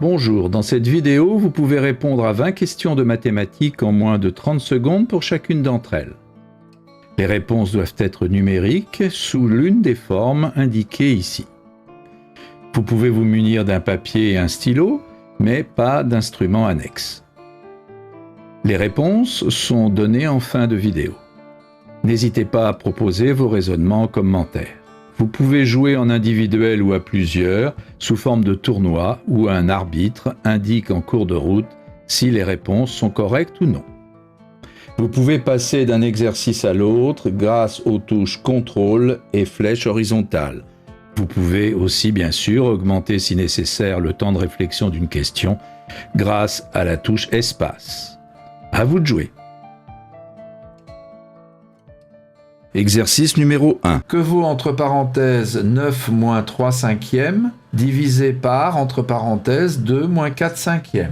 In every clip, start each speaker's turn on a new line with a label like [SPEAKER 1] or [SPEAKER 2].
[SPEAKER 1] Bonjour, dans cette vidéo, vous pouvez répondre à 20 questions de mathématiques en moins de 30 secondes pour chacune d'entre elles. Les réponses doivent être numériques sous l'une des formes indiquées ici. Vous pouvez vous munir d'un papier et un stylo, mais pas d'instrument annexe. Les réponses sont données en fin de vidéo. N'hésitez pas à proposer vos raisonnements en commentaire. Vous pouvez jouer en individuel ou à plusieurs, sous forme de tournoi, où un arbitre indique en cours de route si les réponses sont correctes ou non. Vous pouvez passer d'un exercice à l'autre grâce aux touches contrôle et flèche horizontale. Vous pouvez aussi bien sûr augmenter si nécessaire le temps de réflexion d'une question grâce à la touche espace. À vous de jouer. Exercice numéro 1. Que vaut entre parenthèses 9 moins 3 cinquièmes divisé par entre parenthèses 2 moins 4 cinquièmes?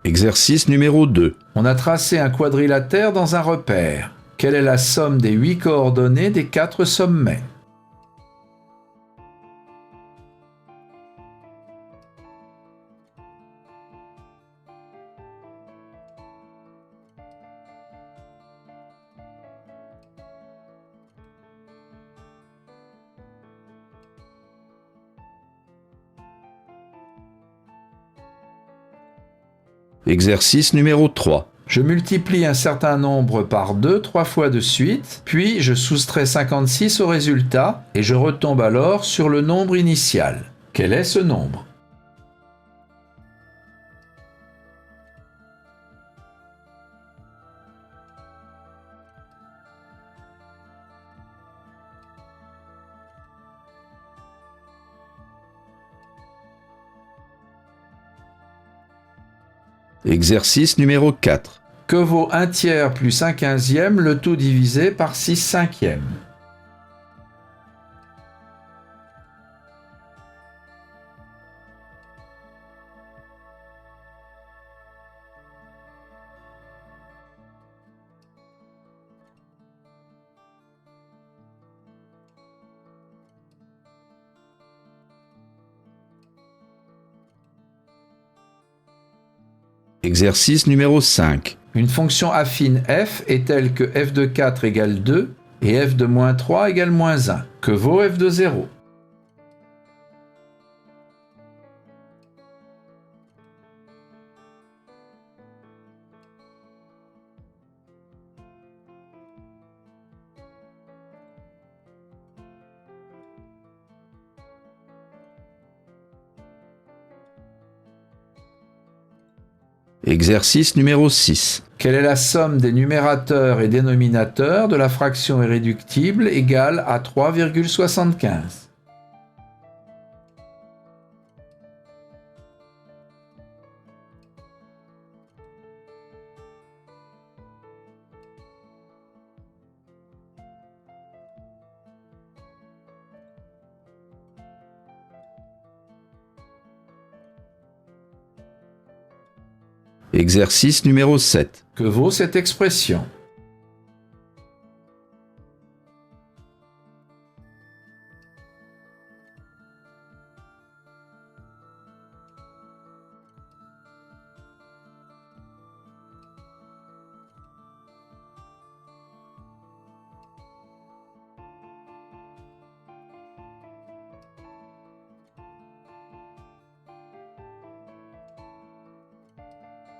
[SPEAKER 1] Exercice numéro 2. On a tracé un quadrilatère dans un repère. Quelle est la somme des 8 coordonnées des 4 sommets? Exercice numéro 3. Je multiplie un certain nombre par 2 3 fois de suite, puis je soustrais 56 au résultat et je retombe alors sur le nombre initial. Quel est ce nombre?
[SPEAKER 2] Exercice numéro 4.
[SPEAKER 1] Que vaut 1 tiers plus 1 quinzième, le tout divisé par 6 cinquièmes?
[SPEAKER 2] Exercice numéro 5.
[SPEAKER 1] Une fonction affine f est telle que f de 4 égale 2 et f de moins 3 égale moins 1. Que vaut f de 0?
[SPEAKER 2] Exercice numéro 6.
[SPEAKER 1] Quelle est la somme des numérateurs et dénominateurs de la fraction irréductible égale à 3,75?
[SPEAKER 2] Exercice numéro 7.
[SPEAKER 1] Que vaut cette expression?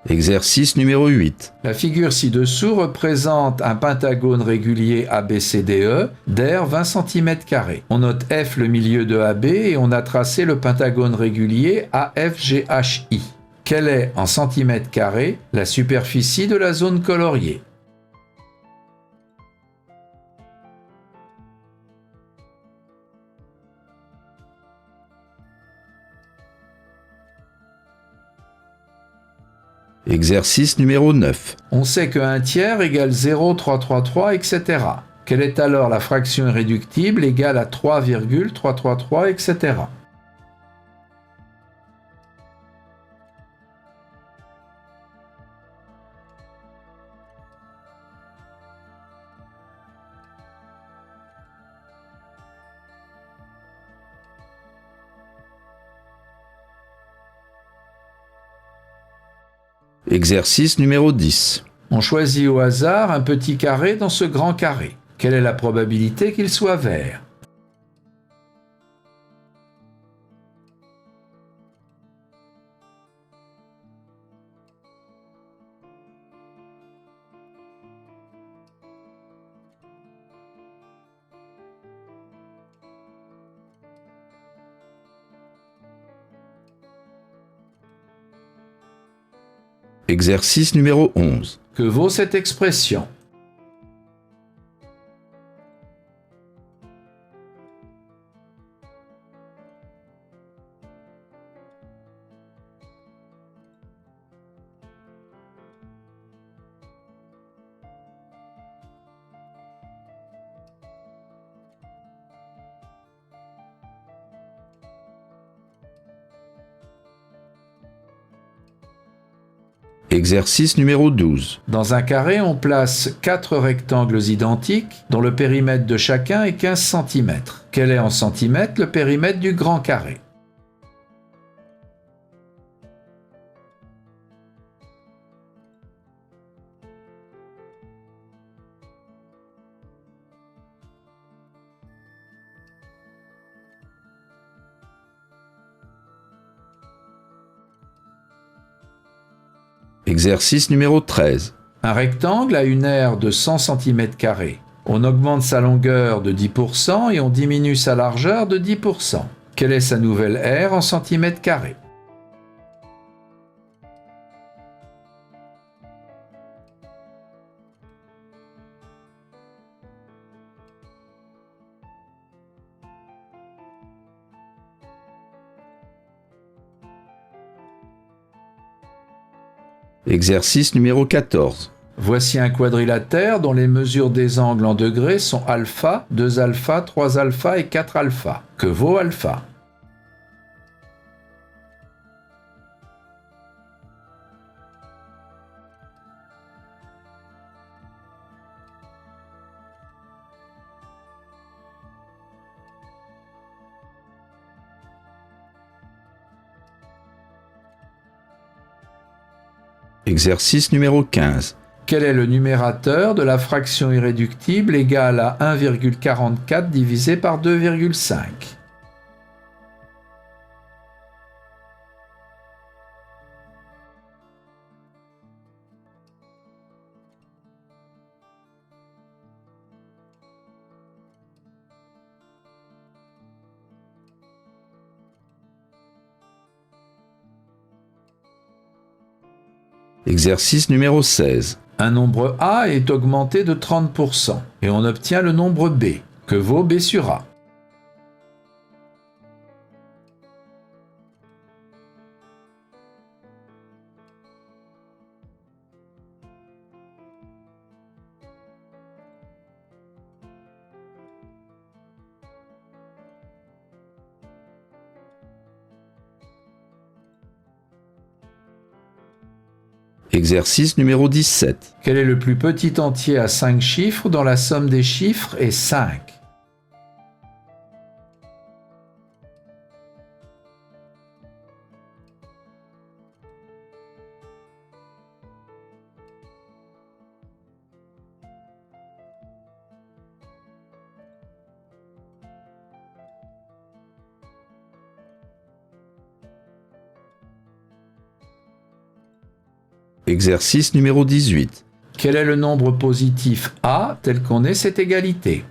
[SPEAKER 2] Exercice numéro 8.
[SPEAKER 1] La figure ci-dessous représente un pentagone régulier ABCDE d'aire 20 cm². On note F le milieu de AB et on a tracé le pentagone régulier AFGHI. Quelle est en centimètres carrés la superficie de la zone coloriée?
[SPEAKER 2] Exercice numéro 9.
[SPEAKER 1] On sait que 1 tiers égale 0,333, etc. Quelle est alors la fraction irréductible égale à 3,333, etc.
[SPEAKER 2] Exercice numéro 10.
[SPEAKER 1] On choisit au hasard un petit carré dans ce grand carré. Quelle est la probabilité qu'il soit vert?
[SPEAKER 2] Exercice numéro 11.
[SPEAKER 1] Que vaut cette expression?
[SPEAKER 2] Exercice numéro 12.
[SPEAKER 1] Dans un carré, on place 4 rectangles identiques dont le périmètre de chacun est 15 cm. Quel est en centimètres le périmètre du grand carré?
[SPEAKER 2] Exercice numéro 13.
[SPEAKER 1] Un rectangle a une aire de 100 cm². On augmente sa longueur de 10% et on diminue sa largeur de 10%. Quelle est sa nouvelle aire en centimètres carrés?
[SPEAKER 2] Exercice numéro 14.
[SPEAKER 1] Voici un quadrilatère dont les mesures des angles en degrés sont alpha, 2 alpha, 3 alpha et 4 alpha. Que vaut alpha?
[SPEAKER 2] Exercice numéro 15.
[SPEAKER 1] Quel est le numérateur de la fraction irréductible égale à 1,44 divisé par 2,5?
[SPEAKER 2] Exercice numéro 16.
[SPEAKER 1] Un nombre A est augmenté de 30% et on obtient le nombre B. Que vaut B sur A?
[SPEAKER 2] Exercice numéro 17.
[SPEAKER 1] Quel est le plus petit entier à 5 chiffres dont la somme des chiffres est 5?
[SPEAKER 2] Exercice numéro 18.
[SPEAKER 1] Quel est le nombre positif A tel qu'on ait cette égalité?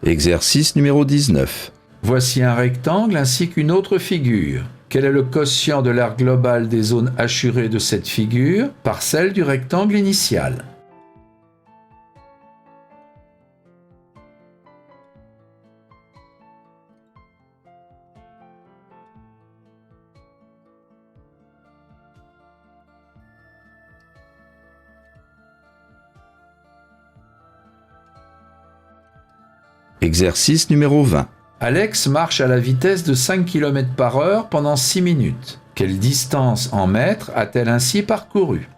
[SPEAKER 2] Exercice numéro 19.
[SPEAKER 1] Voici un rectangle ainsi qu'une autre figure. Quel est le quotient de l'aire globale des zones hachurées de cette figure par celle du rectangle initial?
[SPEAKER 2] Exercice numéro 20.
[SPEAKER 1] Alex marche à la vitesse de 5 km/h pendant 6 minutes. Quelle distance en mètres a-t-elle ainsi parcouru?